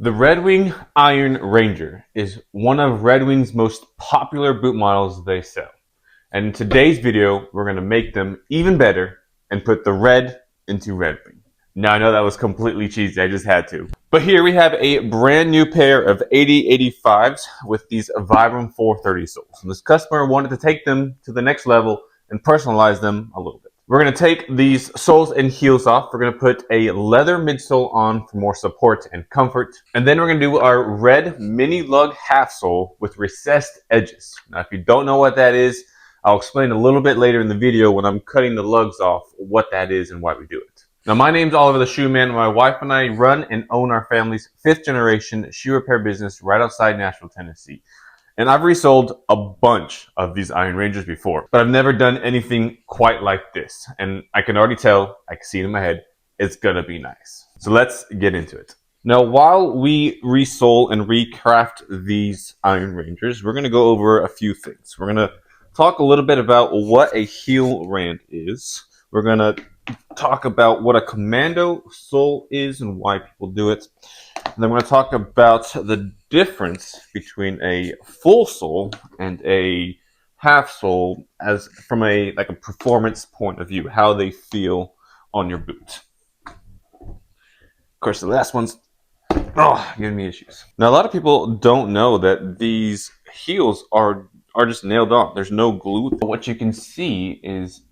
The Red Wing Iron Ranger is one of Red Wing's most popular boot models they sell. And in today's video, we're going to make them even better and put the red into Red Wing. Now I know that was completely cheesy, I just had to. But here we have a brand new pair of 8085s with these Vibram 430 soles. And this customer wanted to take them to the next level and personalize them a little bit. We're going to take these soles and heels off. We're going to put a leather midsole on for more support and comfort. And then we're going to do our red mini lug half sole with recessed edges. Now, if you don't know what that is, I'll explain a little bit later in the video when I'm cutting the lugs off what that is and why we do it. Now, my name's Oliver the Shoe Man. My wife and I run and own our family's 5th generation shoe repair business right outside Nashville, Tennessee. And I've resold a bunch of these Iron Rangers before, but I've never done anything quite like this. And I can already tell, I can see it in my head, it's gonna be nice. So let's get into it. Now, while we resole and recraft these Iron Rangers, we're gonna go over a few things. We're gonna talk a little bit about what a heel rand is. We're gonna talk about what a Commando sole is and why people do it. And then we're going to talk about the difference between a full sole and a half sole as from a performance point of view, how they feel on your boot. Of course, the last one's giving me issues. Now, a lot of people don't know that these heels are just nailed on. There's no glue. What you can see is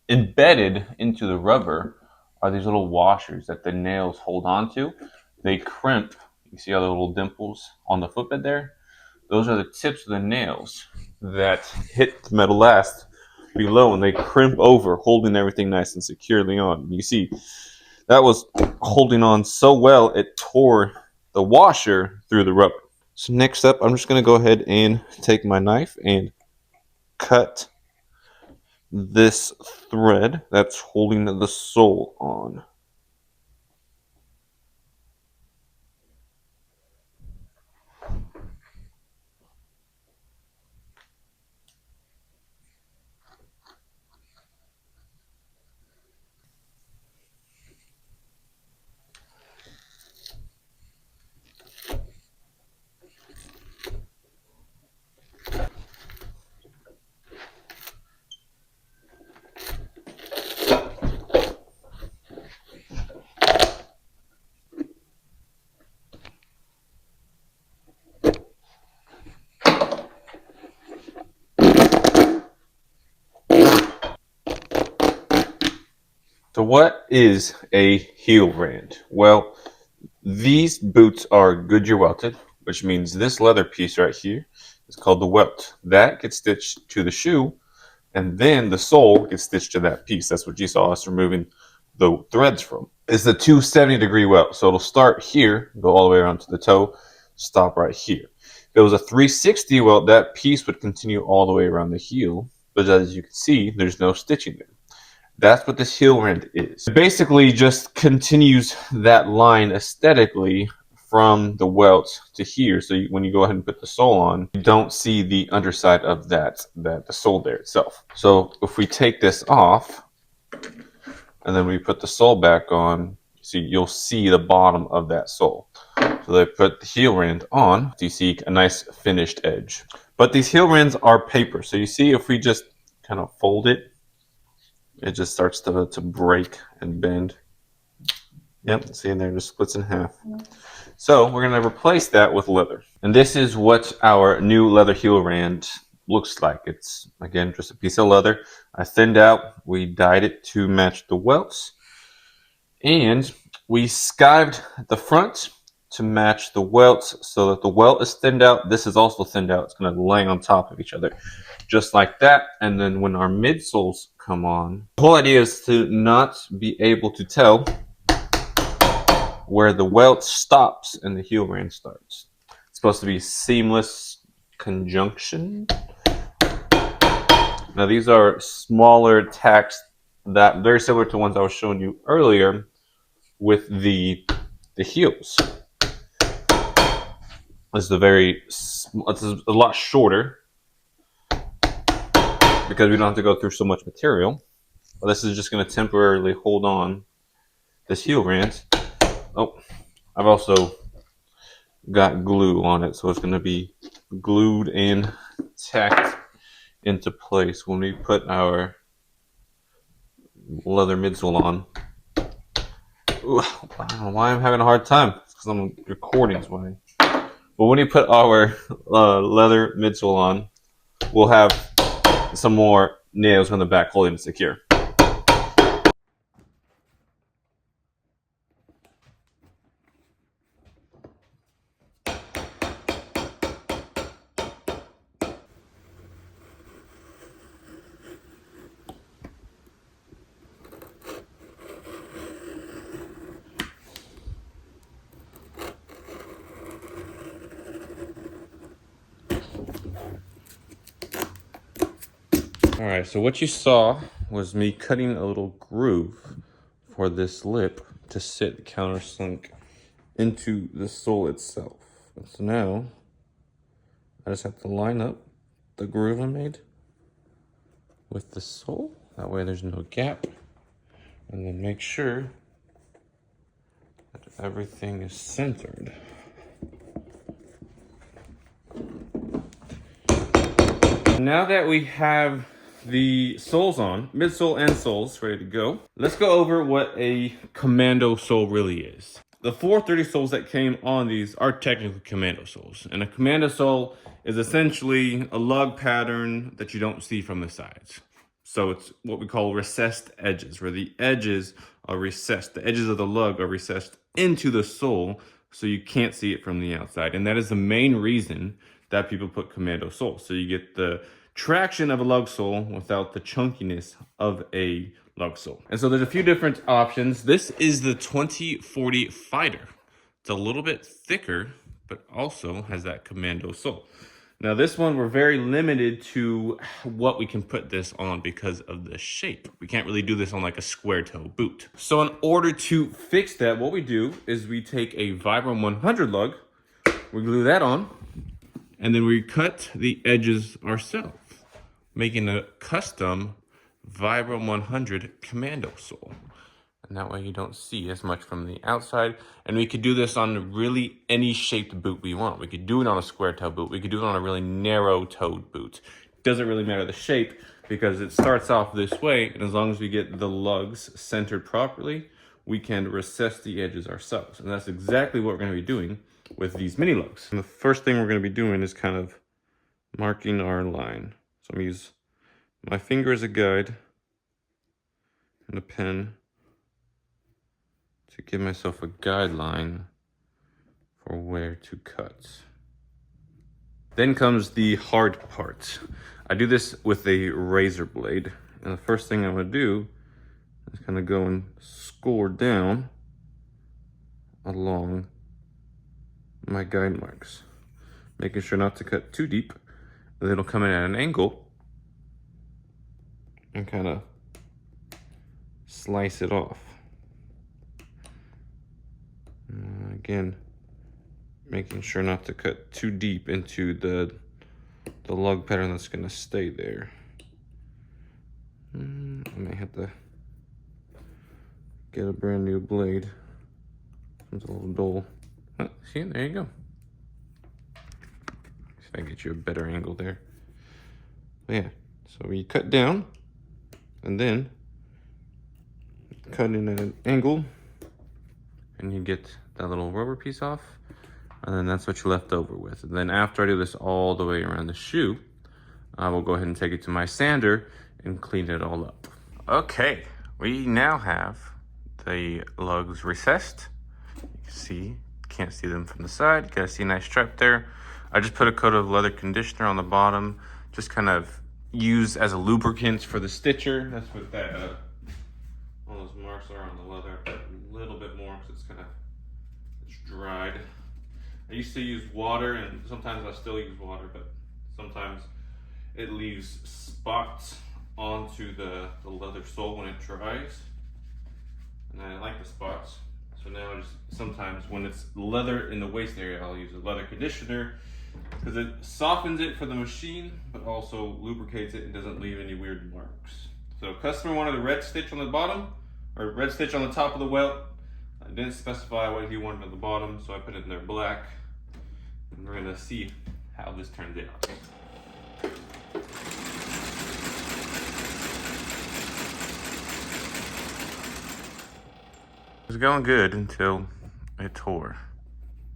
embedded into the rubber are these little washers that the nails hold on to. They crimp. You see all the little dimples on the footbed there? Those are the tips of the nails that hit the metal last below, and they crimp over, holding everything nice and securely on. You see, that was holding on so well, it tore the washer through the rubber. So next up, I'm just going to go ahead and take my knife and cut this thread that's holding the sole on. So what is a heel rand? Well, these boots are Goodyear welted, which means this leather piece right here is called the welt. That gets stitched to the shoe, and then the sole gets stitched to that piece. That's what you saw us removing the threads from. It's the 270-degree welt, so it'll start here, go all the way around to the toe, stop right here. If it was a 360 welt, that piece would continue all the way around the heel, but as you can see, there's no stitching there. That's what this heel rand is. It basically just continues that line aesthetically from the welt to here. So when you go ahead and put the sole on, you don't see the underside of the sole there itself. So if we take this off and then we put the sole back on, you'll see the bottom of that sole. So they put the heel rand on, you see a nice finished edge. But these heel rands are paper. So you see if we just kind of fold it, it just starts to break and bend. Yep, see in there, it just splits in half. So we're going to replace that with leather. And this is what our new leather heel rand looks like. It's, again, just a piece of leather. I thinned out. We dyed it to match the welts. And we skived the front to match the welts so that the welt is thinned out. This is also thinned out. It's going to lay on top of each other. Just like that. And then when our midsoles come on, the whole idea is to not be able to tell where the welt stops and the heel rand starts. It's supposed to be seamless conjunction. Now these are smaller tacks that very similar to ones I was showing you earlier with the heels. It's a lot shorter because we don't have to go through so much material. But this is just going to temporarily hold on this heel rand. Oh, I've also got glue on it, so it's going to be glued and tacked into place when we put our leather midsole on. Ooh, I don't know why I'm having a hard time. It's because I'm recording. Why. But when you put our leather midsole on, we'll have some more nails on the back holding it secure. Alright, so what you saw was me cutting a little groove for this lip to sit the countersink into the sole itself. And so now, I just have to line up the groove I made with the sole. That way there's no gap. And then make sure that everything is centered. Now that we have the soles on, midsole and soles ready to go, let's go over what a Commando sole really is. The 430 soles that came on these are technically Commando soles. And a Commando sole is essentially a lug pattern that you don't see from the sides. So it's what we call recessed edges, where the edges are recessed. The edges of the lug are recessed into the sole, so you can't see it from the outside. And that is the main reason that people put Commando soles. So you get the traction of a lug sole without the chunkiness of a lug sole. And so there's a few different options. This is the 2040 Fighter. It's a little bit thicker, but also has that Commando sole. Now this one, we're very limited to what we can put this on because of the shape. We can't really do this on like a square toe boot. So in order to fix that, what we do is we take a Vibram 100 lug, we glue that on, and then we cut the edges ourselves, making a custom Vibram 100 Commando sole. And that way you don't see as much from the outside. And we could do this on really any shaped boot we want. We could do it on a square toe boot. We could do it on a really narrow toed boot. Doesn't really matter the shape because it starts off this way. And as long as we get the lugs centered properly, we can recess the edges ourselves. And that's exactly what we're going to be doing with these mini lugs. And the first thing we're going to be doing is kind of marking our line. So I'm going to use my finger as a guide and a pen to give myself a guideline for where to cut. Then comes the hard part. I do this with a razor blade. And the first thing I'm gonna do is kind of go and score down along my guide marks, making sure not to cut too deep. And then it'll come in at an angle and kind of slice it off. Again, making sure not to cut too deep into the lug pattern that's going to stay there. I may have to get a brand new blade. It's a little dull. Oh, see, there you go. See if I can get you a better angle there. But yeah, so we cut down and then cut in at an angle, and you get that little rubber piece off, and then that's what you're left over with. And then after I do this all the way around the shoe, I will go ahead and take it to my sander and clean it all up. Okay, we now have the lugs recessed. You can see, can't see them from the side. You gotta see a nice stripe there. I just put a coat of leather conditioner on the bottom, just kind of used as a lubricant for the stitcher. That's what that all those marks are on the leather. A little bit more because it's kind of dried. I used to use water, and sometimes I still use water, but sometimes it leaves spots onto the leather sole when it dries, and I like the spots. So now I just sometimes when it's leather in the waist area, I'll use a leather conditioner because it softens it for the machine, but also lubricates it and doesn't leave any weird marks. So customer wanted a red stitch on the bottom, or red stitch on the top of the welt. I didn't specify what he wanted at the bottom, so I put it in there black. and we're gonna see how this turns out. It was going good until it tore.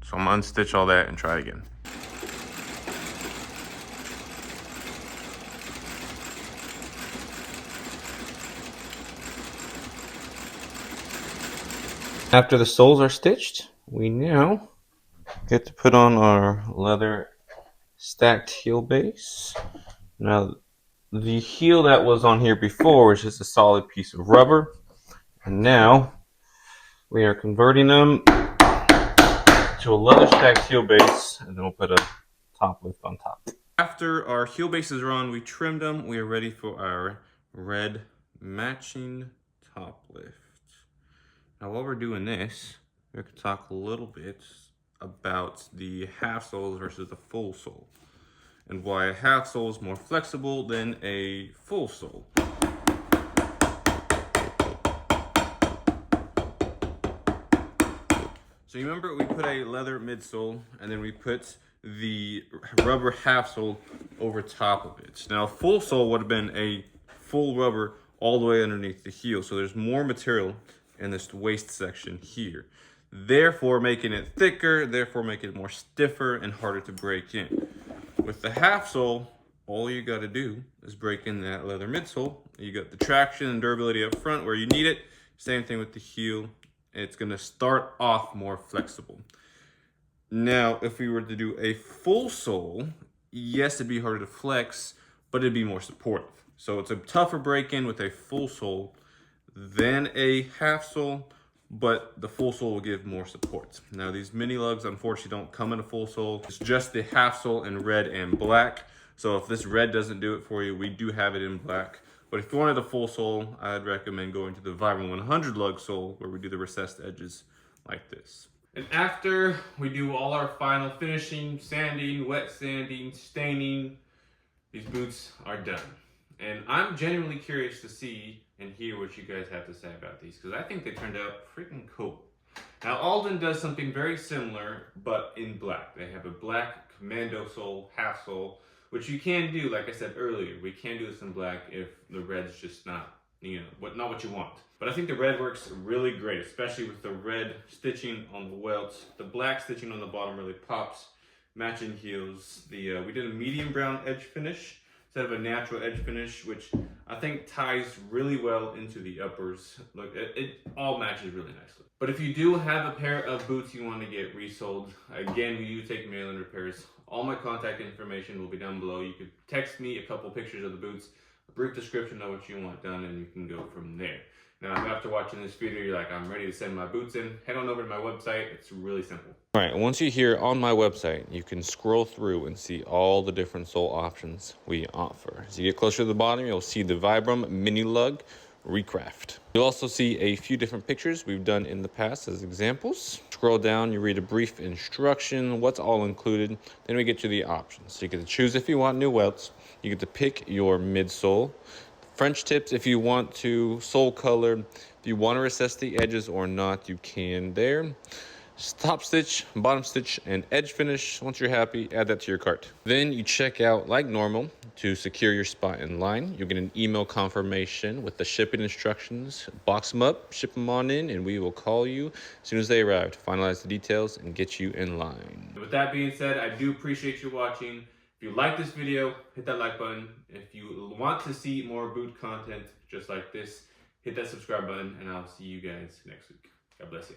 So I'm gonna unstitch all that and try again. After the soles are stitched, we now get to put on our leather stacked heel base. Now, the heel that was on here before was just a solid piece of rubber, and now we are converting them to a leather stacked heel base, and then we'll put a top lift on top. After our heel bases are on, we trimmed them. We are ready for our red matching top lift. Now, while we're doing this, we could talk a little bit about the half soles versus the full sole, and why a half sole is more flexible than a full sole. So you remember we put a leather midsole, and then we put the rubber half sole over top of it. Now, a full sole would have been a full rubber all the way underneath the heel, so there's more material in this waist section here, therefore making it thicker, therefore making it more stiffer and harder to break in. With the half sole, all you got to do is break in that leather midsole. You got the traction and durability up front where you need it. Same thing with the heel. It's going to start off more flexible. Now, if we were to do a full sole, yes, it'd be harder to flex, but it'd be more supportive. So it's a tougher break-in with a full sole than a half sole, but the full sole will give more support. Now, these mini lugs unfortunately don't come in a full sole. It's just the half sole in red and black. So if this red doesn't do it for you, we do have it in black. But if you wanted a full sole, I'd recommend going to the Vibrant 100 lug sole, where we do the recessed edges like this. And after we do all our final finishing, sanding, wet sanding, staining, these boots are done. And I'm genuinely curious to see and hear what you guys have to say about these, because I think they turned out freaking cool. Now, Alden does something very similar, but in black. They have a black Commando sole, half sole, which you can do, like I said earlier. We can do this in black if the red's just not, not what you want. But I think the red works really great, especially with the red stitching on the welts. The black stitching on the bottom really pops. Matching heels. We did a medium brown edge finish instead of a natural edge finish, which I think ties really well into the uppers. Look, it all matches really nicely. But if you do have a pair of boots you want to get resold, again, we do take mail-in repairs. All my contact information will be down below. You could text me a couple pictures of the boots, a brief description of what you want done, and you can go from there. Now, if after watching this video, you're like, I'm ready to send my boots in, head on over to my website. It's really simple. All right, once you're here on my website, you can scroll through and see all the different sole options we offer. As you get closer to the bottom, you'll see the Vibram Mini Lug Recraft. You'll also see a few different pictures we've done in the past as examples. Scroll down, you read a brief instruction, what's all included. Then we get to the options. So you get to choose if you want new welts. You get to pick your midsole. French tips if you want to, sole color. If you want to recess the edges or not, you can there. Top stitch, bottom stitch, and edge finish. Once you're happy, add that to your cart. Then you check out like normal to secure your spot in line. You'll get an email confirmation with the shipping instructions. Box them up, ship them on in, and we will call you as soon as they arrive to finalize the details and get you in line. With that being said, I do appreciate you watching. If you like this video, hit that like button. If you want to see more boot content just like this, hit that subscribe button, and I'll see you guys next week. God bless you.